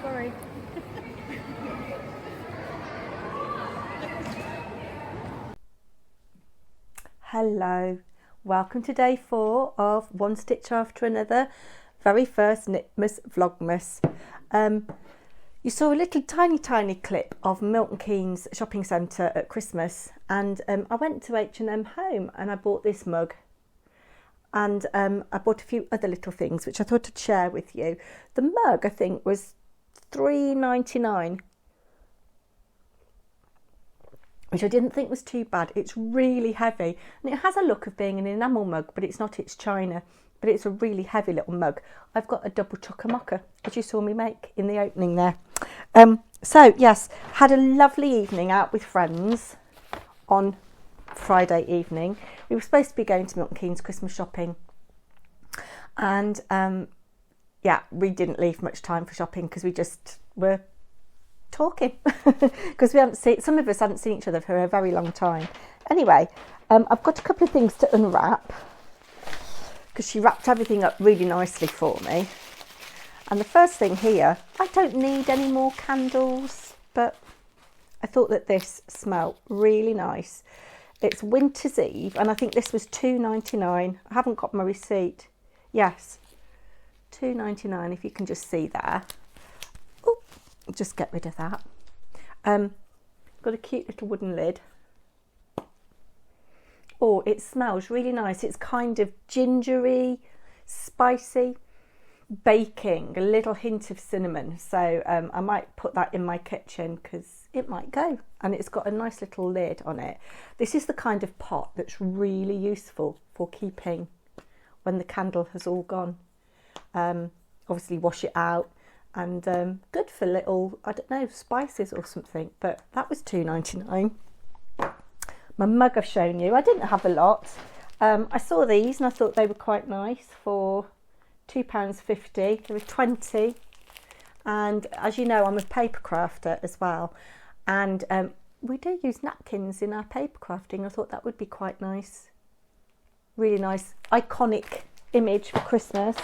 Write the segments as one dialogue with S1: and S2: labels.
S1: Sorry. Hello, welcome to day 4 of One Stitch After Another, very first Knitmas Vlogmas. You saw a little tiny clip of Milton Keynes shopping centre at Christmas, and I went to H&M Home and I bought this mug, and I bought a few other little things which I thought I'd share with you. The mug, I think, was £3.99, which I didn't think was too bad. It's really heavy and it has a look of being an enamel mug, but it's not, it's china, but it's a really heavy little mug. I've got a double chocker-mocker, as you saw me make in the opening there. So yes, had a lovely evening out with friends on Friday evening. We were supposed to be going to Milton Keynes Christmas shopping, and yeah, we didn't leave much time for shopping because we just were talking because some of us hadn't seen each other for a very long time. Anyway, I've got a couple of things to unwrap because she wrapped everything up really nicely for me. And the first thing here, I don't need any more candles, but I thought that this smelled really nice. It's Winter's Eve, and I think this was £2.99. I haven't got my receipt. Yes, £2.99, if you can just see there. Oh, just get rid of that. Got a cute little wooden lid. Oh, it smells really nice. It's kind of gingery, spicy, baking, a little hint of cinnamon. So I might put that in my kitchen because it might go. And it's got a nice little lid on it. This is the kind of pot that's really useful for keeping when the candle has all gone. Obviously wash it out, and good for little, I don't know, spices or something. But that was £2.99. My mug I've shown you, I didn't have a lot. I saw these and I thought they were quite nice for £2.50. There were 20, and as you know, I'm a paper crafter as well, and we do use napkins in our paper crafting. I thought that would be quite nice, really nice, iconic image for Christmas.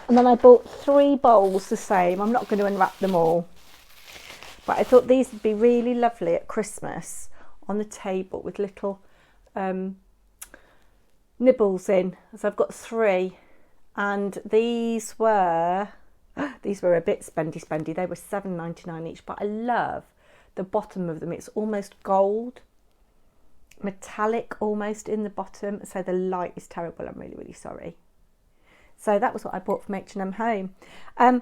S1: And then I bought 3 bowls the same. I'm not going to unwrap them all, but I thought these would be really lovely at Christmas on the table with little nibbles in. So I've got 3. And these were a bit spendy. They were £7.99 each, but I love the bottom of them. It's almost gold, metallic almost in the bottom. So the light is terrible. I'm really sorry. So that was what I bought from H&M Home. I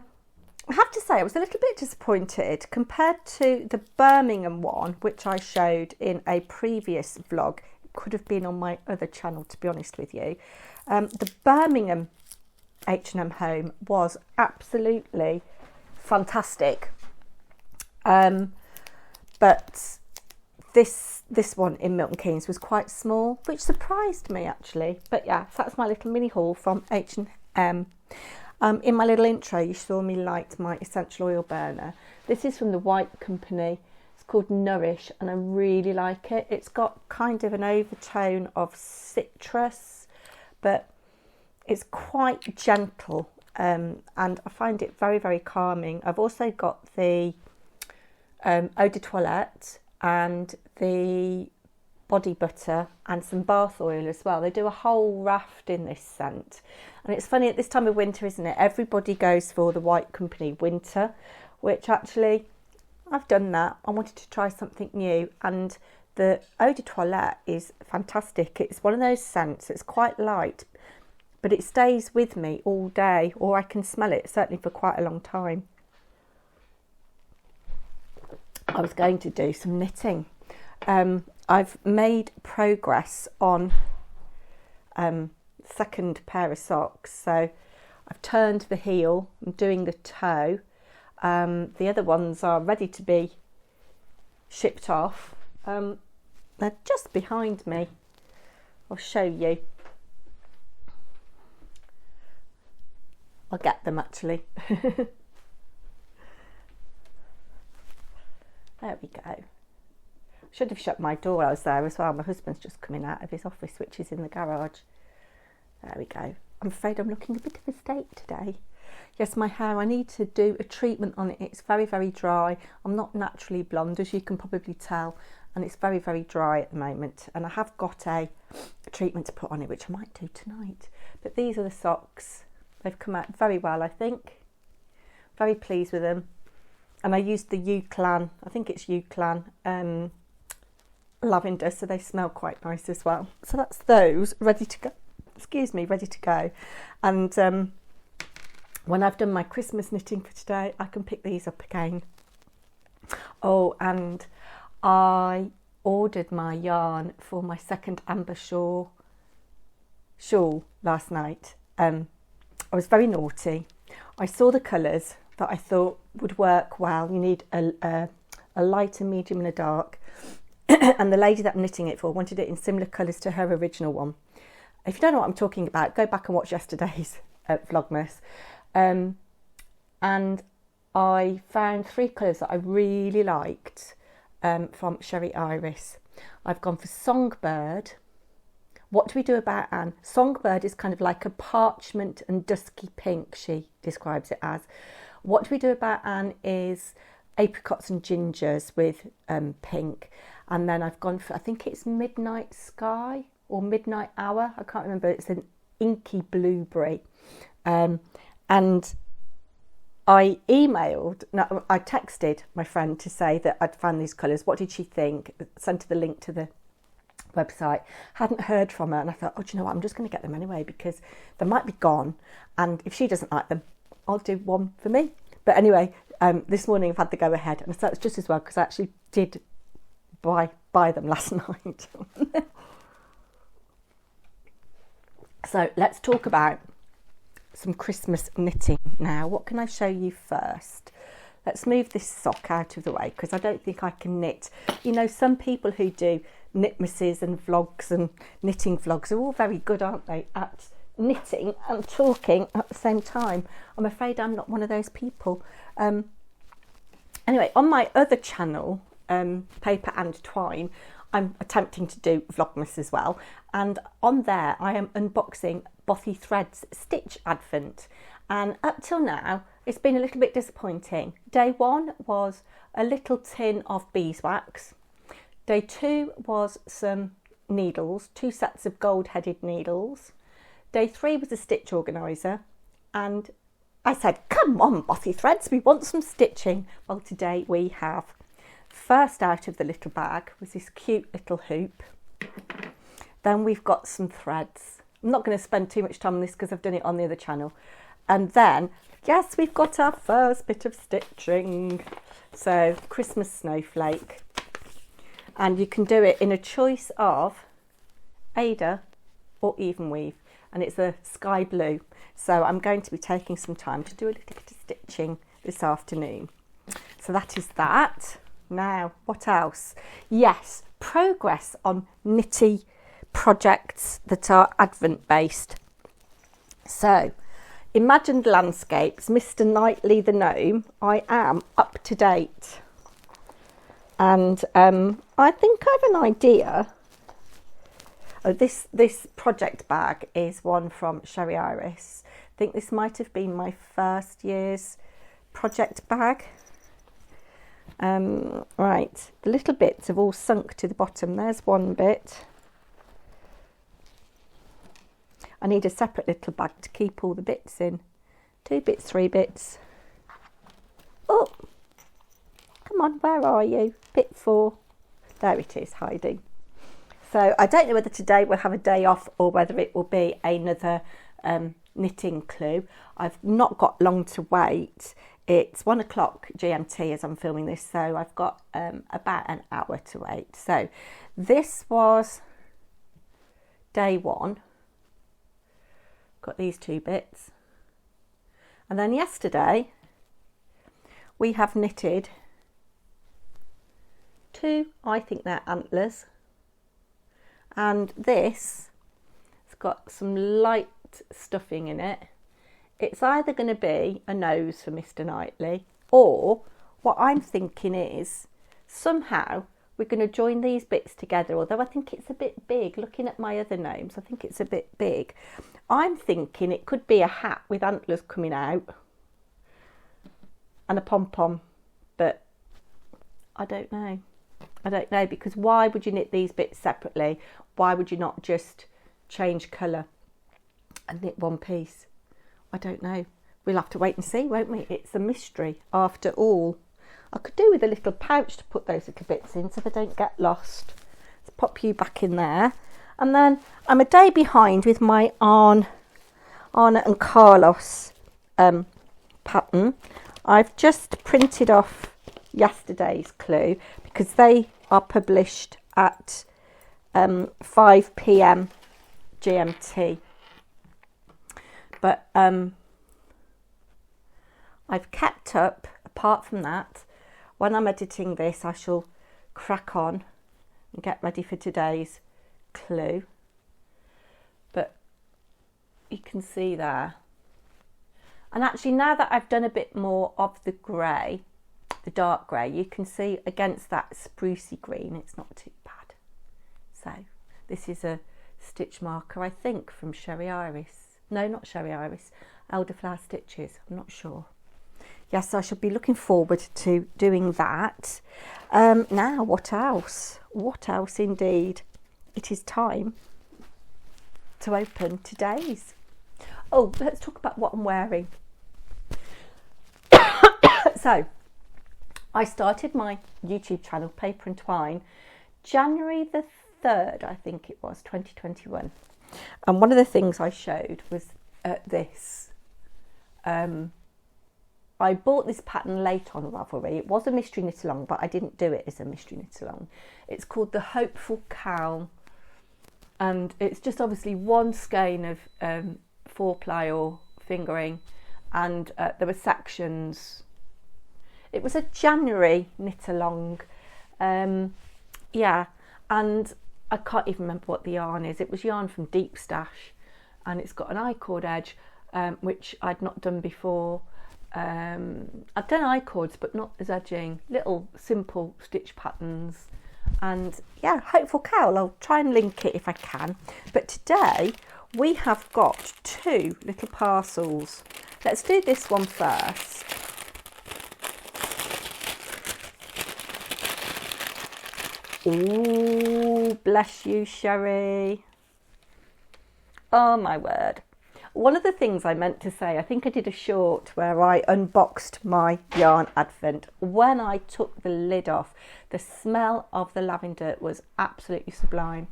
S1: have to say I was a little bit disappointed compared to the Birmingham one, which I showed in a previous vlog. It could have been on my other channel, to be honest with you. The Birmingham H&M Home was absolutely fantastic, but this one in Milton Keynes was quite small, which surprised me actually. But yeah, so that's my little mini haul from H&M. In my little intro you saw me light my essential oil burner. This is from the White Company. It's called Nourish, and I really like it. It's got kind of an overtone of citrus, but it's quite gentle, and I find it very calming. I've also got the eau de toilette and the body butter and some bath oil as well. They do a whole raft in this scent. And it's funny, at this time of winter, isn't it? Everybody goes for the White Company winter, which actually I've done that. I wanted to try something new, and the eau de toilette is fantastic. It's one of those scents, it's quite light, but it stays with me all day, or I can smell it certainly for quite a long time. I was going to do some knitting. I've made progress on second pair of socks. So I've turned the heel, I'm doing the toe. The other ones are ready to be shipped off. They're just behind me. I'll show you. I'll get them actually. There we go. Should have shut my door while I was there as well. My husband's just coming out of his office, which is in the garage. There we go. I'm afraid I'm looking a bit of a state today. Yes, my hair, I need to do a treatment on it. It's very, very dry. I'm not naturally blonde, as you can probably tell, and it's very, very dry at the moment. And I have got a treatment to put on it, which I might do tonight. But these are the socks. They've come out very well, I think. Very pleased with them. And I used the Euclan, I think it's Euclan, lavender, so they smell quite nice as well. So that's those ready to go. Excuse me, ready to go. And when I've done my Christmas knitting for today, I can pick these up again. Oh, and I ordered my yarn for my second Amber shawl last night. I was very naughty. I saw the colours that I thought would work well. You need a light, a medium and a dark. And the lady that I'm knitting it for wanted it in similar colours to her original one. If you don't know what I'm talking about, go back and watch yesterday's Vlogmas. And I found 3 colours that I really liked from Sherry Iris. I've gone for Songbird. What do we do about Anne? Songbird is kind of like a parchment and dusky pink, she describes it as. What do we do about Anne is apricots and gingers with pink. And then I've gone for, I think it's Midnight Sky or Midnight Hour. I can't remember. It's an inky blueberry. And I texted my friend to say that I'd found these colours. What did she think? Sent her the link to the website. Hadn't heard from her, and I thought, oh, do you know what? I'm just going to get them anyway because they might be gone. And if she doesn't like them, I'll do one for me. But anyway, this morning I've had the go ahead, and I thought it's just as well because I actually did buy them last night. So let's talk about some Christmas knitting now. What can I show you first? Let's move this sock out of the way because I don't think I can knit. You know, some people who do knitmasses and vlogs and knitting vlogs are all very good, aren't they, at knitting and talking at the same time. I'm afraid I'm not one of those people. Anyway, on my other channel, Paper and Twine, I'm attempting to do Vlogmas as well, and on there I am unboxing Bothy Threads Stitch Advent, and up till now it's been a little bit disappointing. Day 1 was a little tin of beeswax. Day 2 was some needles, 2 sets of gold-headed needles. Day 3 was a stitch organiser, and I said, come on Bothy Threads, we want some stitching. Well, today we have. First out of the little bag was this cute little hoop. Then we've got some threads. I'm not going to spend too much time on this because I've done it on the other channel. And then, yes, we've got our first bit of stitching. So, Christmas snowflake. And you can do it in a choice of Ada or even weave. And it's a sky blue. So I'm going to be taking some time to do a little bit of stitching this afternoon. So that is that. Now, what else? Yes, progress on knitty projects that are Advent based. So, Imagined Landscapes, Mr. Knightley the Gnome, I am up to date. And I think I have an idea. Oh, this project bag is one from Sherry Iris. I think this might have been my first year's project bag. Right, the little bits have all sunk to the bottom. There's one bit. I need a separate little bag to keep all the bits in. 2 bits, 3 bits. Oh, come on, where are you? Bit 4. There it is, hiding. So I don't know whether today we'll have a day off or whether it will be another knitting clue. I've not got long to wait. It's 1 o'clock GMT as I'm filming this, so I've got about an hour to wait. So this was day 1. Got these 2 bits. And then yesterday we have knitted 2, I think they're antlers. And this has got some light stuffing in it. It's either going to be a nose for Mr. Knightley, or what I'm thinking is somehow we're going to join these bits together, although I think it's a bit big. Looking at my other gnomes, I think it's a bit big. I'm thinking it could be a hat with antlers coming out and a pom-pom, but I don't know. I don't know, because why would you knit these bits separately? Why would you not just change colour and knit one piece? I don't know. We'll have to wait and see, won't we? It's a mystery after all. I could do with a little pouch to put those little bits in so they don't get lost. Let's pop you back in there. And then I'm a day behind with my Anna and Carlos pattern. I've just printed off yesterday's clue because they are published at 5 p.m. GMT. But I've kept up. Apart from that, when I'm editing this, I shall crack on and get ready for today's clue. But you can see there. And actually, now that I've done a bit more of the grey, the dark grey, you can see against that sprucey green, it's not too bad. So this is a stitch marker, I think, from Sherry Iris. No, not Sherry Iris, Elderflower Stitches, I'm not sure. Yes, I shall be looking forward to doing that. Now, what else? What else indeed? It is time to open today's. Oh, let's talk about what I'm wearing. So, I started my YouTube channel, Paper and Twine, January the 3rd, I think it was, 2021. And one of the things I showed was this. I bought this pattern late on Ravelry. It was a mystery knit along, but I didn't do it as a mystery knit along. It's called the Hopeful Cowl, and it's just obviously one skein of 4-ply or fingering, and there were sections. It was a January knit along, yeah, and I can't even remember what the yarn is. It was yarn from Deep Stash, and it's got an I-cord edge, which I'd not done before. I've done I-cords but not as edging, little simple stitch patterns, and yeah, Hopeful Cowl. I'll try and link it if I can. But today we have got 2 little parcels. Let's do this one first. Ooh, bless you, Sherry. Oh my word. One of the things I meant to say, I think I did a short where I unboxed my yarn advent. When I took the lid off, the smell of the lavender was absolutely sublime.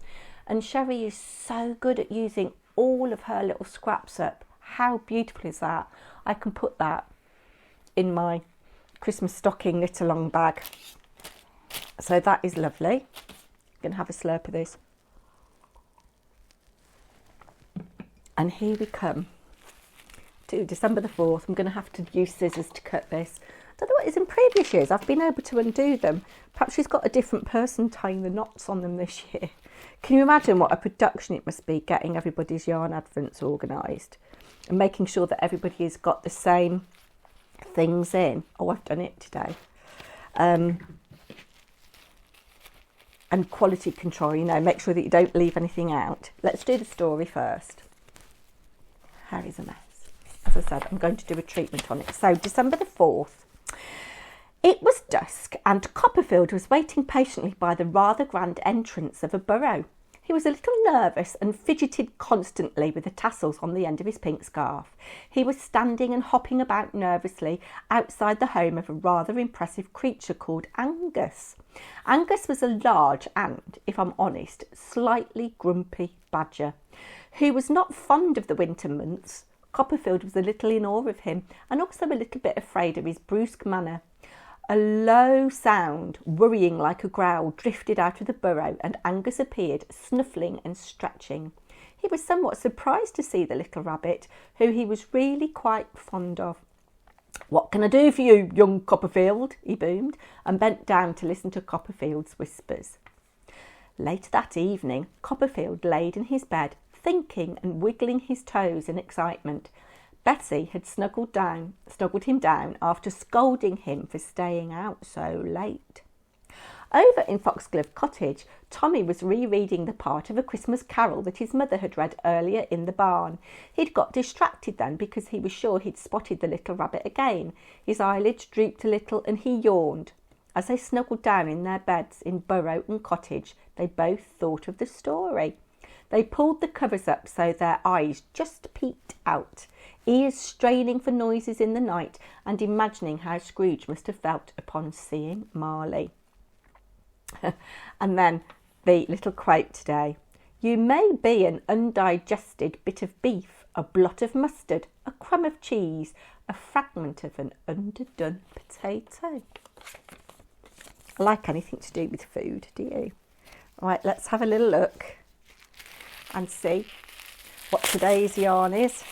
S1: And Sherry is so good at using all of her little scraps up. How beautiful is that? I can put that in my Christmas stocking knit along bag. So that is lovely. I'm going to have a slurp of this. And here we come to December the 4th. I'm going to have to use scissors to cut this. I don't know what it is in previous years. I've been able to undo them. Perhaps she's got a different person tying the knots on them this year. Can you imagine what a production it must be getting everybody's yarn advents organised and making sure that everybody has got the same things in? Oh, I've done it today. And quality control, you know, make sure that you don't leave anything out. Let's do the story first. Harry's a mess. As I said, I'm going to do a treatment on it. So, December the 4th. It was dusk and Copperfield was waiting patiently by the rather grand entrance of a burrow. He was a little nervous and fidgeted constantly with the tassels on the end of his pink scarf. He was standing and hopping about nervously outside the home of a rather impressive creature called Angus. Angus was a large and, if I'm honest, slightly grumpy badger who was not fond of the winter months. Copperfield was a little in awe of him and also a little bit afraid of his brusque manner. A low sound, worrying like a growl, drifted out of the burrow and Angus appeared, snuffling and stretching. He was somewhat surprised to see the little rabbit, who he was really quite fond of. "What can I do for you, young Copperfield?" he boomed, and bent down to listen to Copperfield's whispers. Later that evening, Copperfield laid in his bed, thinking and wiggling his toes in excitement. Bessie had snuggled him down after scolding him for staying out so late. Over in Foxglove Cottage, Tommy was rereading the part of A Christmas Carol that his mother had read earlier in the barn. He'd got distracted then because he was sure he'd spotted the little rabbit again. His eyelids drooped a little and he yawned. As they snuggled down in their beds in Burrow and Cottage, they both thought of the story. They pulled the covers up so their eyes just peeped out, ears straining for noises in the night and imagining how Scrooge must have felt upon seeing Marley. And then the little quote today. You may be an undigested bit of beef, a blot of mustard, a crumb of cheese, a fragment of an underdone potato. I like anything to do with food, do you? Right, let's have a little look and see what today's yarn is.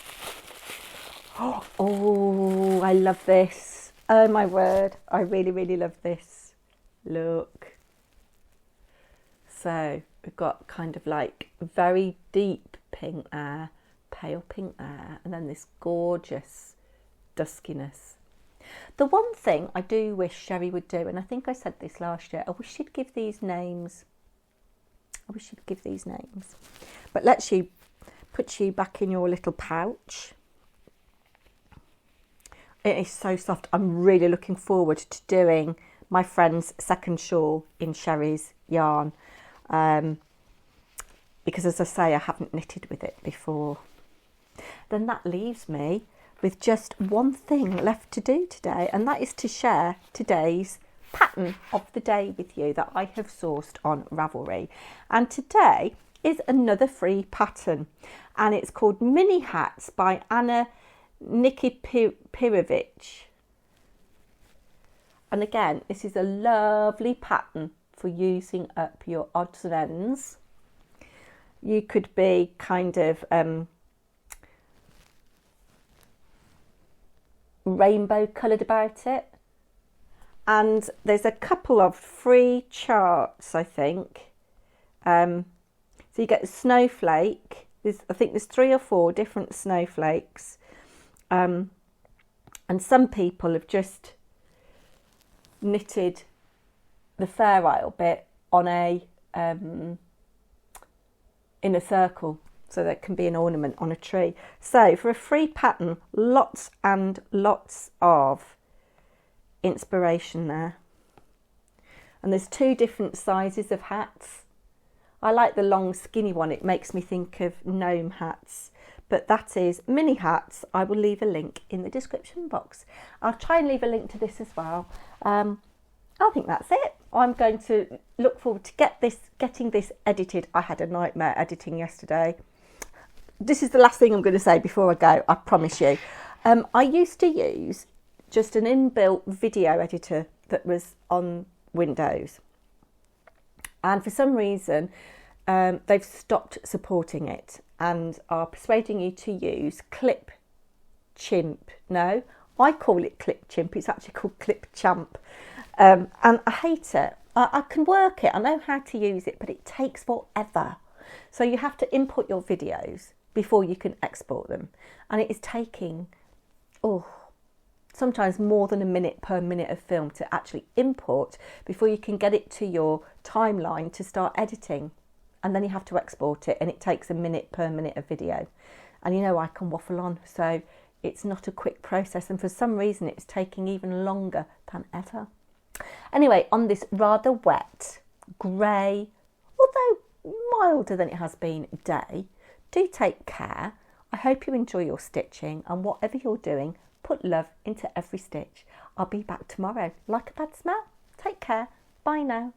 S1: Oh, I love this. Oh my word, I really, really love this. Look. So we've got kind of like very deep pink there, pale pink there, and then this gorgeous duskiness. The one thing I do wish Sherry would do, and I think I said this last year, I wish she'd give these names. But let's you put you back in your little pouch. It is so soft. I'm really looking forward to doing my friend's second shawl in Sherry's yarn. Because as I say, I haven't knitted with it before. Then that leaves me with just one thing left to do today, and that is to share today's pattern of the day with you that I have sourced on Ravelry. And today is another free pattern, and it's called Mini Hats by Anna Nikipirowiz. And again, this is a lovely pattern for using up your odds and ends. You could be kind of rainbow coloured about it. And there's a couple of free charts, I think. So you get the snowflake. I think there's 3 or 4 different snowflakes. And some people have just knitted the Fair Isle bit on in a circle, so that can be an ornament on a tree. So for a free pattern, lots and lots of inspiration there. And there's 2 different sizes of hats. I like the long skinny one. It makes me think of gnome hats. But that is Mini Hats. I will leave a link in the description box. I'll try and leave a link to this as well. I think that's it. I'm going to look forward to getting this edited. I had a nightmare editing yesterday. This is the last thing I'm going to say before I go, I promise you. I used to use just an inbuilt video editor that was on Windows. And for some reason, they've stopped supporting it and are persuading you to use Clipchamp. No, I call it Clipchamp. It's actually called Clipchamp. And I hate it. I can work it. I know how to use it, but it takes forever. So you have to input your videos before you can export them. And it is taking, sometimes more than a minute per minute of film to actually import before you can get it to your timeline to start editing. And then you have to export it, and it takes a minute per minute of video. And you know I can waffle on, so it's not a quick process. And for some reason, it's taking even longer than ever. Anyway, on this rather wet, grey, although milder than it has been, day, do take care. I hope you enjoy your stitching, and whatever you're doing, put love into every stitch. I'll be back tomorrow. Like a bad smell? Take care. Bye now.